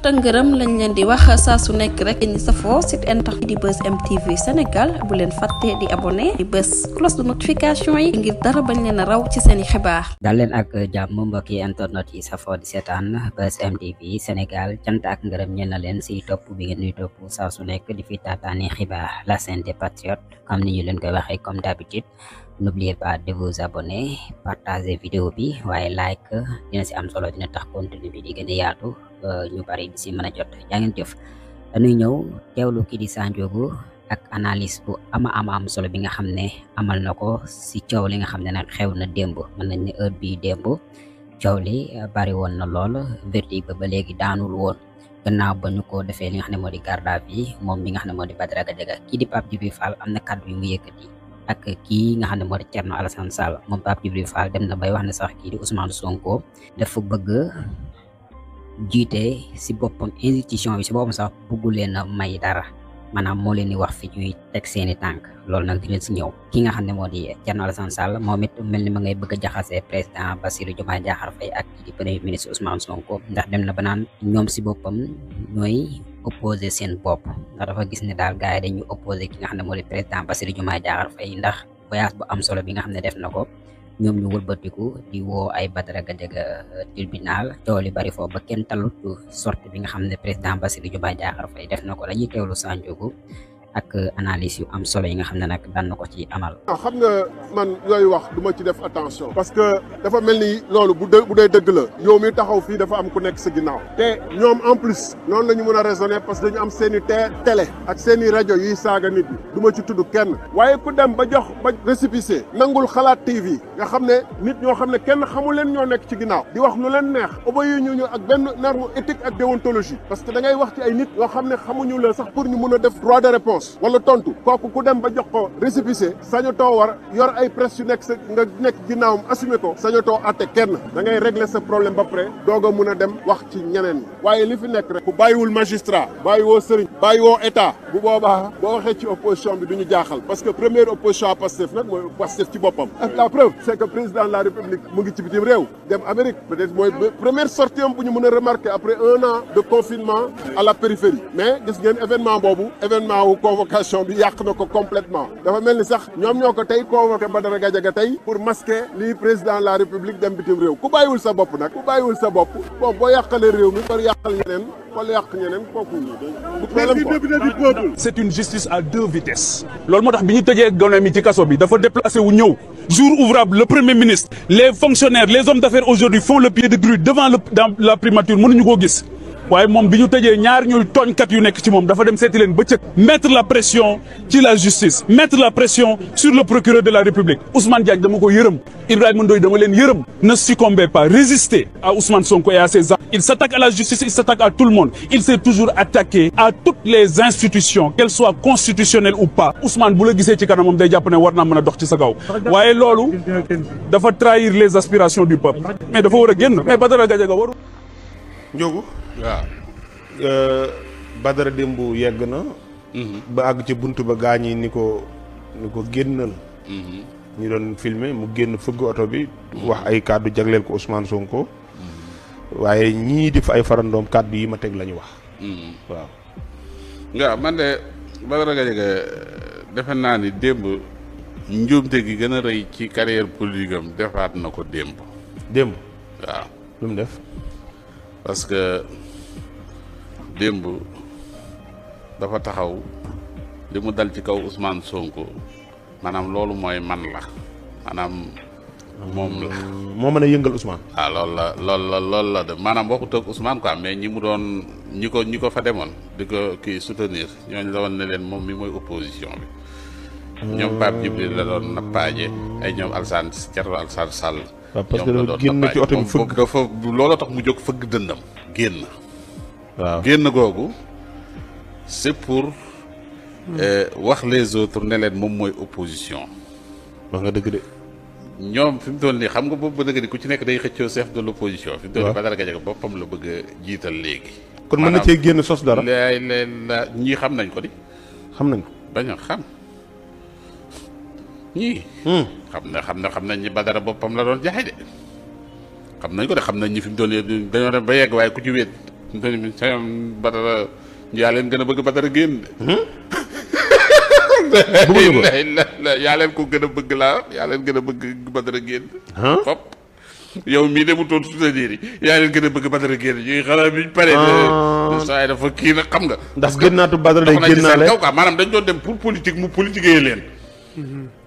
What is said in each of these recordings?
ngërëm lañ leen di wax saa su nekk rek ñi safoo site internet di Buzz M TV Sénégal bu leen fàtte di abonné di bës cloche de notification yi ngir dara bañ leen a raw ci seeni xibaar. dal leen ak jàmm mbokki internet yi safoo di seetaan Buzz M TV Sénégal cant ak ngërëm ñeen na leen si topp bi ngeen ñuy topp saa su nekk di fi taataani xibaar la chaîne des patriotes comme ni ñu leen koy waxee comme d'habitude. N'oubliez pas de vous abonner, partager vidéo bi waaye like dina si am solo dina tax contenu bi di gën a yaatu ñu bari di si mën a jot yaa ngeen jëf. dañuy ñëw teewlu kii di Sandiogou ak analyse bu ama am solo bi nga xam ne amal na ko si coow li nga xam ne nag xew na démb mën nañ ne heure bi démb coow li bari woon na lool verdict ba léegi daanul woon gannaaw ba ñu ko defee li nga xam ne moo di garde à vue moom mi nga xam ne moo di Badara Gadiaga kii di Pape Djibril Fall am na kàddu yu mu yëkkati ak kii nga xam ne moo di Thierno Alassane Sall moom Pape Djibril Fall dem na bay wax ne sax kii di Ousmane Sonko dafa bëgg jiite si boppam institution bi si boppam sax bëggu leen a may dara maanaam moo leen di wax fi ñuy teg seeni tànk loolu nag dinañ si ñëw ki nga xam ne moo di Thierno Alassane Sall moom it mel ni ma ngay bëgg a jaxase président Bassirou Diomaye Diakhar Faye ak kii di premier ministre Ousmane Sonko ndax dem na ba naan ñoom si boppam ñooy opposé seen bopp ndax dafa gis ne daal gars yi dañuy opposé ki nga xam ne moo di président Bassirou Diomaye Diakhar Faye ndax voyage bu am solo bi nga xam ne def na ko ñoom ñu wëlbatiku di woo ay Badara Gadiaga tribunal coow li bari foofu ba kenn talut sorte bi nga xam ne président Bassirou Diomaye Diakhar Faye def na ko dañuy teewlu Sandiogou ak analyse yu am solo yi nga xam ne nag daan na ko ci amal. xam nga man yooyu wax du ma ci def attention. parce que dafa mel ni loolu bu dee dëgg la yow mi taxaw fii dafa am ku nekk sa ginnaaw. te ñoom en plus noonu la ñu mën a raisonner parce que dañu am seen i télé ak seen i rajo yiy saaga nit ñi du ma ci tudd kenn. waaye ku dem ba jox ba récépissé nangul xalaat TV nga xam ne nit ñoo xam ne kenn xamul leen ñoo nekk ci ginnaaw di wax lu leen neex obéir ñu ak benn norme éthique ak déontologie parce que da ngay wax ci ay nit yoo xam ne xamuñu la sax pour ñu mën a def droit de réponse wala tontu kooku ku dem ba jox ko récépissé sañatoo war yor ay presse yu nekk sa nga nekk ginnaawam assumé ko sañatoo atte kenn da ngay régler sa problème ba pare doog a mun a dem wax ci ñeneen ñi waaye li fi nekk rek ku bàyyiwul magistrat bàyyiwoo sëriñ bàyyiwoo état bu boobaa boo waxee ci opposition bi du ñu jaaxal parce que première opposition à Pastef nag mooy Pastef ci boppam la preuve c'est que président de la République mu ngi ci bitim réew dem Amérique peut-être mooy première sortie am bu ñu mën a remarquer après 1 an de confinement à la périphérie mais gis ngeen événement boobu événement wu convocation bi yàq na ko complètement dafa mel ni sax ñoom ñoo ko tey convoqué Badara Gadiaga tey pour masquer lii président de la République dem bitim réew ku bàyyiwul sa bopp nag ku bàyyiwul sa bopp bon boo yàqalee réew mi par yàqal ñeneen wala yàq ñeneen kooku c'est une justice à 2 vitesses loolu moo tax bi ñu tëjee gone mi ci kaso bi dafa déplacé wu ñëw jour ouvrable le premier ministre les fonctionnaires les hommes d'affaires aujourd'hui font le pied de grue devant dans la primature mënuñu koo gis waaye moom bi ñu tëjee ñaar ñuy tooñkat yu nekk ci moom dafa dem seeti leen bëccëg mettre la pression ci la justice mettre la pression sur le procureur de la République Ousmane Diagne dama ko yërëm Ibrahima Ndoye dama leen yërëm ne succombez pas résistez à Ousmane Sonko et à ses actes il s'attaque à la justice il s'attaque à tout le monde il s'est toujours attaqué à toutes les institutions qu'elles soient constitutionnelles ou pas Ousmane bu la gisee ci kanamam day jàpp ne war naa mën a dox ci sa kaw waaye loolu dafa trahir les aspirations du peuple mais dafa war a génn mais Badara Gadiaga waru Ndiogou waaw Badara démb yegg na ba àgg ci bunt ba gaañ yi ni ko génnal ñu doon filmer mu génn fëgg oto bi wax ay kàddu jagleel ko Ousmane Sonko waaye ñii di fa ay farandoom kàddu yi ma teg la ñu wax waaw man de Badara Gadiaga defe naa ni démb njuumte gi gën a rëy ci carrière politique am defaat na ko démb waaw lu mu def parce que démb dafa taxaw li mu dal ci kaw Ousmane Sonko maanaam loolu mooy man la maanaam moom la moo mën a yëngal Ousmane loolu la de maanaam waxut ak Ousmane quoi mais ñi mu doon ñi ko fa demoon di ko kii soutenir ñooñu la woon ne leen moom mi mooy opposition bi ñoom Pape Djibril la doon nappaaje ay ñoom Thierno Alassane Sall waaw parce que dafa génn ci oto bi fëgg dafa looloo tax mu jóg fëgg dëndam génn waaw génn googu c'est pour wax les autres ne leen moom mooy opposition wax nga dëgg de ñoom fi mu toll nii xam nga boobu ba dëgg di ku ci nekk day xëccoo chef de l'opposition fi mu toll nii Badara Gadiaga boppam la bëgg a jiital léegi kon mën na cee génn sos dara la ñii xam nañ ko di xam nañ ko bañ a xam ñii xam nañ ñi Badara boppam la doon jaay de xam nañ ko de xam nañ ñi fi mu toll nii dañoo dem ba yegg waaye ku ci wéet Badara yaa leen gën a bëgg Badara génn. yaa leen ko gën a bëgg laa yaa leen gën a bëgg Badara génn. fop yow mii demutoon soutenir yi yaa leen gën a bëgg Badara génn ñuy xanaa biñ pare. saa yi dafa kii nag xam nga. ndax génnaatu Badara day génnaale kaw quoi maanaam dañ doon dem pour politique mu politiquer leen.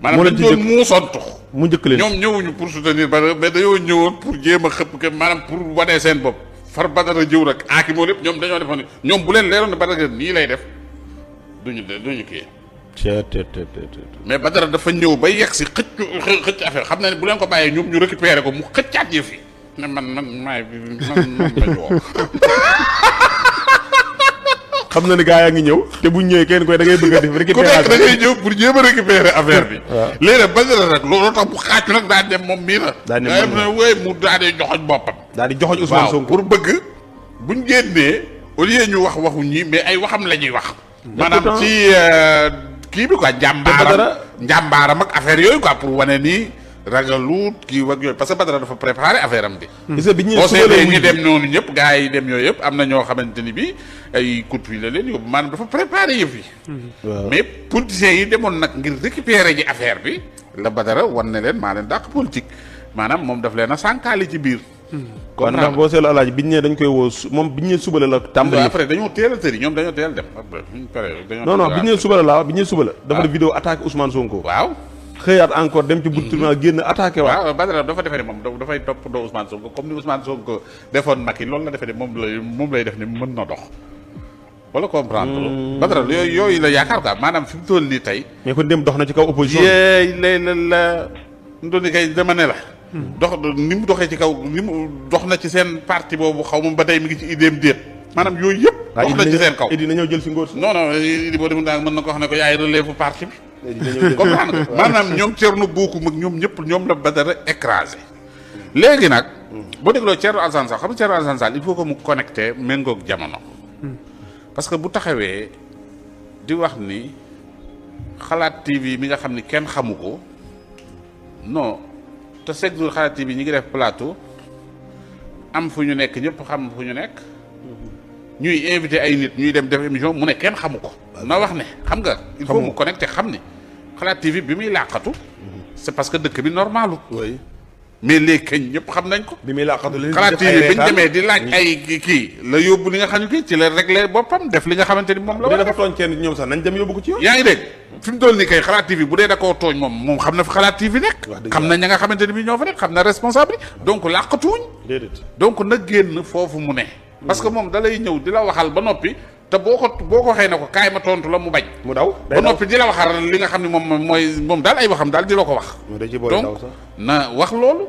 maanaam dañ doon muusantu. mu njëkk leen ñoom ñëwuñu pour soutenir Badara mais dañoo ñëwoon pour jéem a xëpp ke maanaam pour wane seen bopp far Badara jëw rek aaki moo lépp ñoom dañoo defoon ne ñoom bu leen leeroon ne Badara nii lay def duñu kii. mais Badara dafa ñëw ba yegg si xëcc affaire xam na ne bu leen ko bàyyee ñoom ñu récupéré ko mu xëccaat yëf yi ne man maay man lañ woo. xam na ne gaa yaa ngi ñëw te buñ ñëwee kenn koy da ngay bëgg a def récupération ku nekk da ngay ñëw pour jéem a récupérer affaire bi. léegi nag Badara rek looloo tax bu xaaju nag daa dem moom mii la. daa dem wéy mu daal di joxoñ boppam. daal di joxoñ Ousmane Sonko pour bëgg buñ génnee au lieu ñu wax waxu ñii mais ay waxam la ñuy wax. maanaam ci kii bi quoi njàmbaaram ak affaire yooyu quoi pour wane nii ragaluut kii wak yooyu parce que Badara dafa préparé affaire am bi. boo seetlee ñi dem noonu ñëpp gars yi dem yooyu yëpp am na ñoo xamante ni bi ay coup de fil la leen yóbbu maanaam dafa préparé yëf yi. mais politiciens yi demoon nag ngir récupérer ji affaire bi la Badara wan ne leen maa leen dàq politique maanaam moom daf leen a sànkaali ci biir. kon ndax boo seetlu alaaji biñ ne dañ koy woo moom biñ ne suba la tàmbali. après dañoo teel a tëri ñoom dañoo teel dem non non biñ ne suba la biñ ne suba la. dafa def vidéo attaqué Ousmane Sonko. waaw. xëyaat encore dem ci buntu tribunal génn attaqué waat. waaw Badara dafa defee ne moom dafay topp doo Ousmane Sonko comme ni Ousmane Sonko defoon Macky loolu la defee ne moom lay def ni mën na dox. wala comprendre. Badara yooyu la yaakaar quoi maanaam fi mu toll nii tey. mais kon dem dox na ci kaw opposition bi. yeey lay la mu doon kay dama ne la. dox ni mu doxee ci kaw ni mu dox na ci seen parti boobu xaw ma ba tey mi ngi ci idéem déet maanaam yooyu yëpp. dox na ci seen kaw Idi nañoo jël si ngóor si. non non Idi boo demee daal mën na ko wax ne ko yaay relève parti bi. comprendre nga maanaam ñoom Thierno Bocoum ak ñoom ñëpp ñoom la Badara écrasé. léegi nag. boo dégloo Thierno Alassane Sall xam nga Thierno Alassane Sall il faut que mu connecté méngoog jamono. parce que bu taxawee di wax ni xalaat TV mi nga xam ni kenn xamu ko non. te chaque jour Xalaat TV ñi ngi def plateau am fu ñu nekk ñëpp xam fu ñu nekk ñuy invité ay nit ñuy dem def émission mu ne kenn xamu ko. na wax ne xam nga. il faut mu connecté xam ni Xalaat TV bi muy làqatu. c'est parce que dëkk bi normalu oui mais léegi kañ ñëpp xam nañ ko. bi muy làqatu li Xalaat TV bi ñu demee di laaj ay kii la yóbbu li nga xam ne kii ci la réglé boppam def li nga xamante ni moom la. war a dafa tooñ kenn ñoom sax nañ dem yóbbu ko ci yoon. yaa ngi dégg. fi mu toll nii kay Xalaat TV bu dee da koo tooñ moom xam na fi Xalaat TV nekk. xam na ña nga xamante ni bi ñoo fa nekk xam na responsable donc làqatuwuñ. déedéet donc na génn foofu mu ne. parce que moom da lay ñëw di la waxal ba noppi te boo ko xëy na ko kaay ma tontu la mu bañ. mu daw ba noppi di la waxal li nga xam ne moom daal ay waxam daal di la ko wax. donc na wax loolu.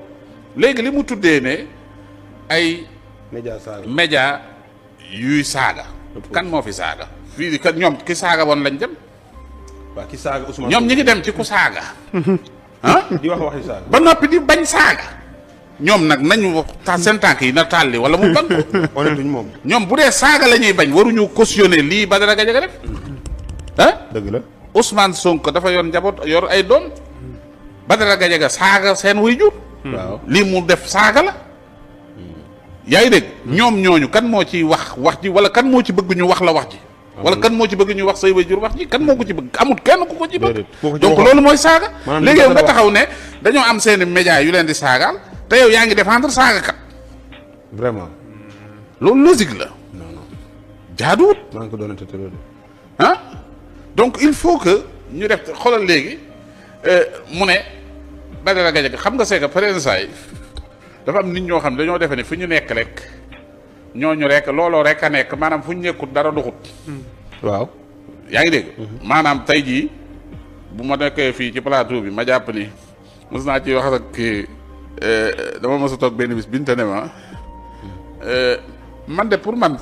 léegi li mu tuddee ne ay. média yuy saaga. kan moo fi saaga. fii kat ñoom ki saaga woon lañ dem. waaw ki saaga Ousmane ñoom ñi ngi dem ci ku saaga. ah di wax waxi saaga. ba noppi di bañ saaga. ñoom nag nañu seen tànk yi na tàlli wala mu ban ko. honnêtement moom. ñoom bu dee saaga la ñuy bañ waruñu cautionner lii Badara Gadiaga def. ah dëgg la Ousmane Sonko dafa yor njaboot yor ay doom. Badara Gadiaga saaga seen waajur. waaw lii mu def saaga la. yaa ngi dégg. ñoom ñooñu kan moo ciy wax ji wala kan moo ci bëgg ñu wax la wax ji. wala kan moo ci bëgg ñu wax say waajur wax ji kan moo ko ci bëgg amul kenn ku ko ci bëgg. donc loolu mooy saaga. léegi yow nga taxaw ne dañoo am seeni média yu leen di saagaal te yow yaa ngi défendre saagakat. vraiment. loolu logique la. non non. jaaduwut. maa ngi ko doon tëdd loolu. ah donc il faut que ñu def xoolal léegi mu ne Badara Gadiaga xam nga c'est que président yi dafa am nit ñoo xam dañoo defe ne fu ñu nekk rek ñooñu rek looloo rek a nekk maanaam fu ñu nekkut dara doxut. waaw. yaa ngi dégg. maanaam tey jii bu ma nekkee fii ci plateau bi ma jàpp ni mos naa ci wax ak kii dama mos a toog benn bis binte ne ma man de pour man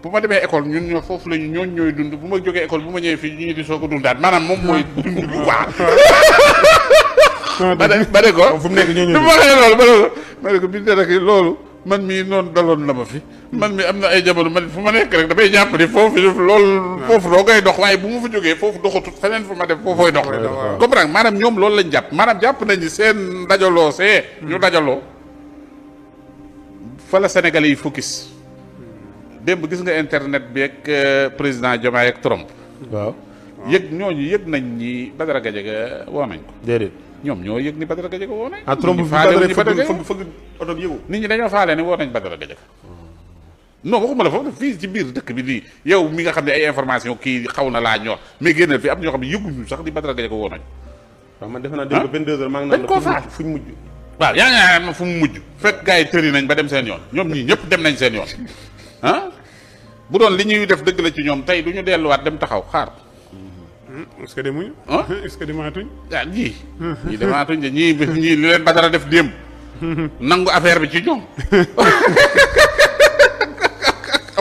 bu ma demee école ñun ñoo foofu la ñu ñooñu ñooy dund bu ma jógee école bu ma ñëwee fii ñu ngi di soog a dundaat maanaam moom mooy dund bu baax. ba de ko fu mu nekk ñooñu ma waxee loolu ma ne ko binte rek loolu man mii noonu daloon la ma fi man mi am na ay jamono man fu ma nekk rek damay jàpp ni foofu loolu foofu doo ngay dox waaye bu ma fa jógee foofu doxatut feneen fu ma def foofooy dox comprendre maanaam ñoom loolu lañ jàpp maanaam jàpp nañu seen dajaloo ñu dajaloo fa la Sénégalais yi focus démb gis nga internet bi ak président Diomaye ak Trump. waaw ñooñu yëg nañ ni Badara Gadiaga woo nañ ko. déedéet ñoom ñoo yëg ni Badara Gadiaga woo nañ. ah Trump nit ñi faale wuñ ni Badara fëgg Gadiaga fëgg oto bi yëgu. nit ñi dañoo faale ni woo nañ Badara Gadiaga. non waxuma la foofu fii ci biir dëkk bi nii yow mi nga xam ne ay information kii xaw na laa ñor mais génneel fi am ñoo xam ne yëguñu sax di Badara Gadiaga woo nañ. waaw man defe naa dem ba 22h maa ngi naan la fuñ mujj. waaw yaa ngi naan fu mu mujj fekk gars yi tëri nañ ba dem seen yoon ñoom ñii ñëpp dem nañ seen yoon ah bu doon li ñuy def dëgg la ci ñoom tey du ñu delluwaat dem taxaw xaar. est-ce que demuñu. est-ce que demaatuñ. ah ñii demaatuñ de ñii li leen Badara def démb nangu affaire bi ci ñoom.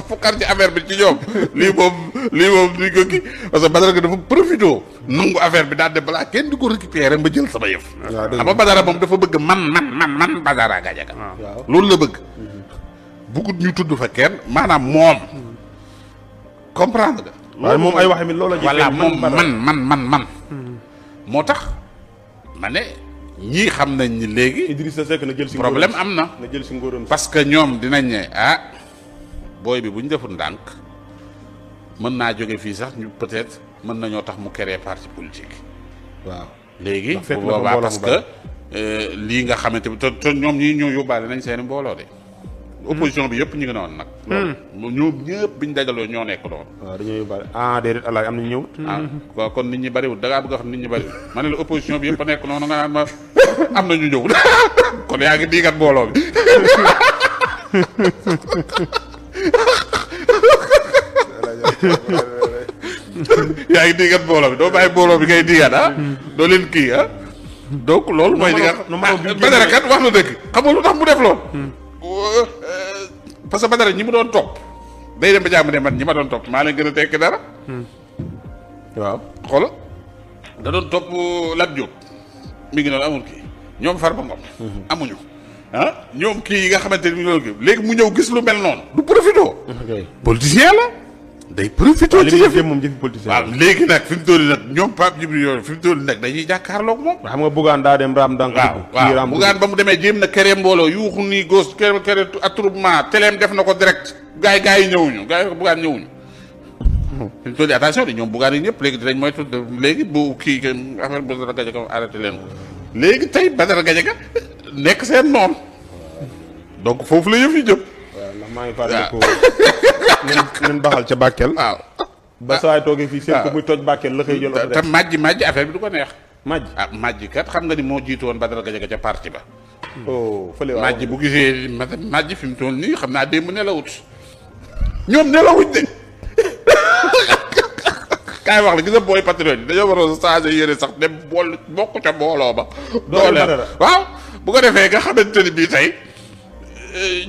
fukkar ci affaire bi ci ñoom lii moom duñ ko kii parce que Badara dafa profité nangu affaire bi daal de balaa kenn di ko récupérer ba jël sama yëf. waaw dëgg la Badara moom dafa bëgg man Badara Gadiaga. waaw loolu la bëgg. bëggut ñu tudd fa kenn maanaam moom. comprendre nga. waaye moom ay waxi mi loolu la ñuy. voilà moom man. moo tax ma ne ñii xam nañ ni léegi. Idrissa Seck na jël si problème am na. na jël si ngóoram parce que ñoom dinañ ne booy bi bu ñu deful ndànk mën naa jóge fii sax ñu peut-être mën nañoo tax mu créer parti politique. waaw léegi bu boobaa parce que lii nga xamante bi te ñoom ñii ñoo yóbbaale nañ seeni mbooloo de. opposition bi yëpp ñu ngi noonu nag. loolu ñoom ñëpp biñ dajaloo ñoo nekk noonu. waaw dañoo yóbbaale déedéet alaay am na ñëw. waaw kon nit ñi bariwul da ngaa bëgg a xam nit ñi bariwul ma ne la opposition bi yëpp a nekk noonu nga naan ma am na ñu ñëw kon yaa ngi diigat mbooloo bi. yaa ngi diigat mbooloo bi doo bàyyi mbooloo bi ngay diigat doo leen kii donc loolu mooy li nga Badara kat wax na dëgg xam nga lu tax mu def lool parce que Badara ñi mu doon topp day dem ba jàmm ne man ñi ma doon topp maa leen gën a tekki dara waaw xoola da doon topp Lat Diop mi ngi noonu amul kii ñoom Farba Ngom amuñu ñoom kii yi nga xamante ni léegi mu ñëw gis lu mel noonu du profité politicien la day profité ci yëf moom jëfi politicien waaw léegi nag fi mu toll nag ñoom Pape Djibril yooyu fi mu toll nag dañuy jàkkaarloog moom xam nga Bougane daa dem raam dànk waaw Bougane ba mu demee jéem na kere mbooloo yuuxu nii gauche kere attroupement téléem def na ko direct gars yi ñëwuñu gars yi Bougane ñëwuñu fi mu toll nii attention di ñoom Bougane yi ñëpp léegi dinañ moytu léegi bu kii affaire Badara Gadiaga arrêté leen ko léegi tey Badara Gadiaga nekk seen noonu donc foofu la yëf yi jëm waaw ndax maa ngi fàttaliku nen baxal ca Bakel waaw ba saa yi toogee fii seen ko muy toj Bakel la koy jël te majji affaire bi du ko neex majji kat xam nga ni moo jiitu woon Badara Gadiaga ca parti ba fële waaw majji bu gisee majji fi mu toll nii xam naa démb nelawut ñoom nelawuñ de kaay wax la gis nga booy patriote yi dañoo waroon changer yére sax dem bokk ca mbooloo ba dooleel waaw bu ko defee nga xamante ni bii tey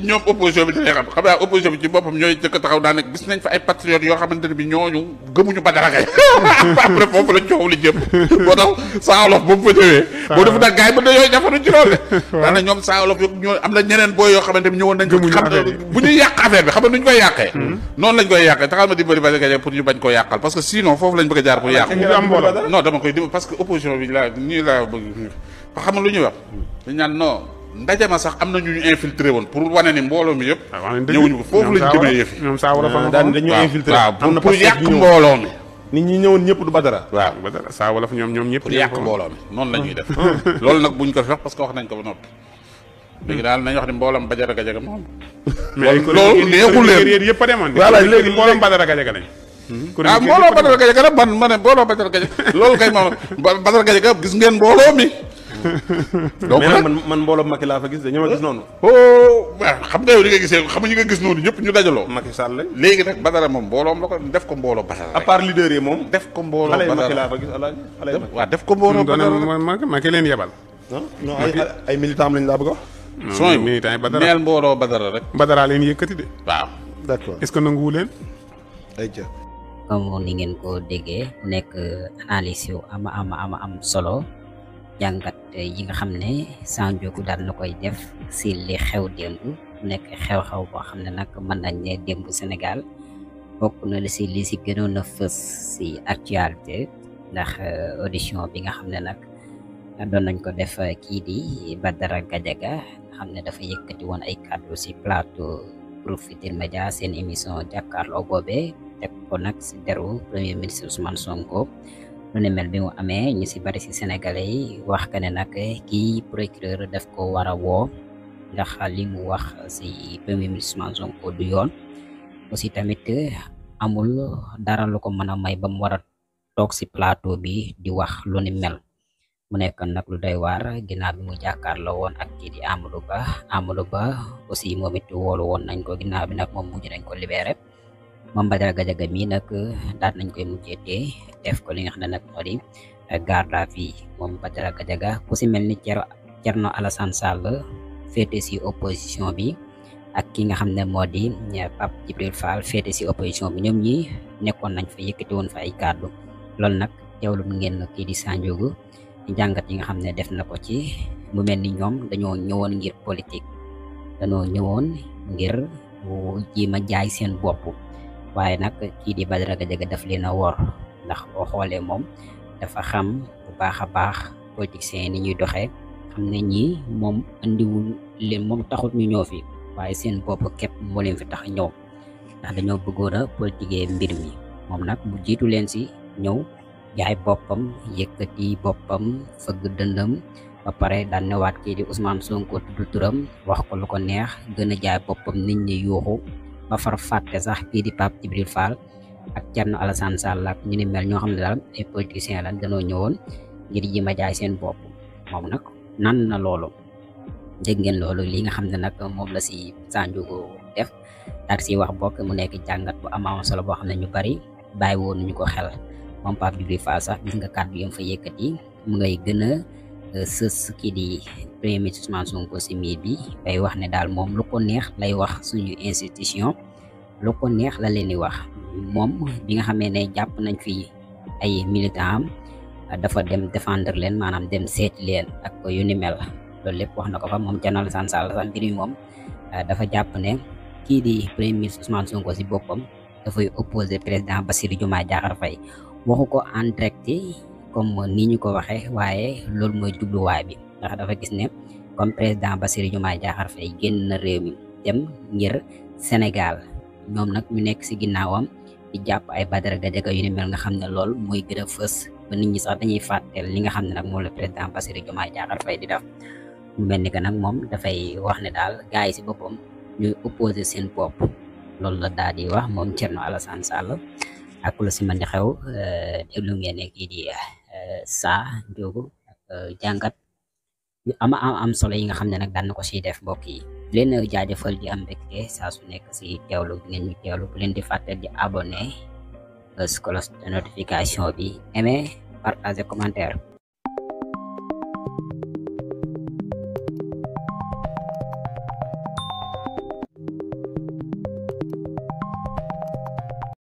ñoom opposition bi dinañ xam naa opposition bi ci boppam ñooy jëkk taxaw daa nekk gis nañ fa ay patriotes yoo xamante ne bi ñooñu gëmuñu Badara Gadiaga après foofu la coow li jëm boo tax Saa Wolof ba mu fa ñëwee boo defu nag gars yi mën dañoo jafandu ci loolu de daana ñoom Saa Wolof yo ñoo am na ñeneen booy yoo xamante bi ñëwoon nañ ko xam bu ñuy yàq affaire bi xam nga nuñ koy yàqee noonu lañ koy yàqee taxal ma dimbali Badara Gadiaga pour ñu bañ koo yàqal parce que sinon foofu lañ bëgg a jaar pour yàq non dama koy dimbali parce que opposition bi laa nii laa bëgg xam nga lu ñuy wax dañ naan non ndaje ma sax am na ñu infiltré woon pour wane ni mbooloo mi yëpp. ñëwuñu ko foofu lañ jëmee yëf yi. ñoom saa wala fa daan dañoo infiltré. waaw pour yàq mbooloo mi. nit ñi ñëwoon ñëpp du Badara. waaw Badara saa wala fa ñoom ñëpp. pour yàq mbooloo mi noonu la ñuy def. loolu nag buñ ko fi wax parce que wax nañ ko ba noppi. léegi daal nañ wax ni mboolam Badara Gadiaga moom. loolu neexul leen yëpp a demoon. voilà léegi mboolam Badara Gadiaga lañ. mbooloo Badara Gadiaga nag man ma ne mbooloo Badara Gadiaga loolu kay moom Badara Gadiaga gis ngeen mbooloo mi donc nag man mbooloo Macky laa fa gis de ñoo ma gis noonu. xam nga yow li nga gisee xam nga ñi nga gis noonu ñëpp ñu dajaloo. Macky Sall lañ. léegi nag Badara moom mbooloom la ko def ko mbooloo Badara rek. à part leader yi moom. def ko mbooloo Badara xale Macky laa fa gis alaaji xale Macky. waaw def ko mbooloo Badara Macky leen yebal. non ay militant lañ laa bëgg a wax. sooy militant yi Badara neel mbooloo Badara rek. Badara leen yëkkati de. waaw d'accord est-ce que nanguwu leen. ay ca comme ni ngeen ko déggee nekk analyse yu am solo jàngat yi nga xam ne Sandiogou daal na koy def si li xew démb nekk xew-xew boo xam ne nag mën nañ ne démb Sénégal bokk na li si gënoon a fës si actualité ndax audition bi nga xam ne nag doon nañ ko def kii di Badara Gadiaga nga xam ne dafa yëkkati woon ay kàddu si plateau Groupe Futurs Médias seen émission jàkkaarloo boobee teg ko nag si deru premier ministre Ousmane Sonko. lu ne mel bi mu amee ñu si bari si sénégalais yi wax que ne nag kii procureur daf ko war a woo ndax li mu wax si premier ministre Ousmane Sonko du yoon aussi tamit amul dara lu ko mën a may ba mu war a toog si plateau bi di wax lu ni mel mu nekk nag lu doy waar ginnaaw bi mu jàkkaarloo woon ak kii di Amadou Ba aussi moom it woolu woon nañ ko ginnaaw bi nag moom mujj nañ ko libéré moom Badara Gadiaga mi nag daal nañ koy mujjee tee def ko li nga xam ne nag moo di garde à vue moom Badara Gadiaga ku si mel ni Thierno Alassane Sall féete si opposition bi ak ki nga xam ne moo di Pape Djibril Fall féete si opposition bi ñoom ñi nekkoon nañ fa yëkkati woon fa ay kàddu loolu nag teewlu ngeen kii di Sandiogou jàngat yi nga xam ne def na ko ci mu mel ni ñoom dañoo ñëwoon ngir politique dañoo ñëwoon ngir jéem a jaay seen bopp waaye nag kii di Badara Gadiaga daf leen a wor ndax boo xoolee moom dafa xam bu baax a baax politiciens ni ñuy doxee xam ne ñii moom andiwul leen moom taxut ñu ñëw fi waaye seen bopp képp moo leen fi tax a ñëw ndax dañoo bëggoon a politiquer mbir mi moom nag mu jiitu leen si ñëw jaay boppam yëkkati boppam fëgg dëndam ba pare daan newaat kii di Ousmane Sonko tudd turam wax ko lu ko neex gën a jaay boppam nit ñi yuuxu ba far fàtte sax kii di Pape Djibril Fall ak Thierno Alassane Sall ak ñu ni mel ñoo xam ne daal ay politiciens lañ dañoo ñëwoon ngir ji ma jaay seen bopp moom nag nan na loolu dégg ngeen loolu li nga xam ne nag moom la si Sandiogou def daal si wax bokk mu nekk jàngat bu am solo boo xam ne ñu bari bàyyi woon nañu ko xel moom Pape Djibril Fall sax gis nga kàddu yam fa yëkkati mu ngay gën a sës kii di premier ministre Ousmane Sonko si miir bi bay wax ne daal moom lu ko neex lay wax suñu institution lu ko neex la leen di wax moom bi nga xamee ne jàpp nañ fi ay militants am dafa dem défendre leen maanaam dem seeti leen ak yu ni mel loolu lépp wax na ko fa moom Thierno Alassane Sall sax mbir mi moom dafa jàpp ne kii di premier ministre Ousmane Sonko si boppam dafay opposé président Bassirou Diomaye Diakhar Faye waxu ko en direct comme ni ñu ko waxee waaye loolu mooy jubluwaay bi ndax dafa gis ne comme président Bassirou Diomaye Diakhar Faye génn na réew mi dem ngir Sénégal ñoom nag ñu nekk si ginnaawam di jàpp ay Badara Gadiaga yu ni mel nga xam ne loolu mooy gën a fës ba nit ñi sax dañuy fàtteel li nga xam ne nag moom la président Bassirou Diomaye Diakhar Faye di def mu mel ni que nag moom dafay wax ne daal gars yi si boppam ñuy opposé seen bopp loolu la daal di wax moom Thierno Alassane Sall ak lu si mën di xew déglu ngeen ne kii di Sandiogou ak jàngat yu am solo yi nga xam ne nag daan na ko siy def mbokk yi leen jaajëfal di am mbégte saa su nekk si teewlu bi ngeen ñu teewlu bu leen di fàtte di abonné cloche de notification bi aimer partager commentaire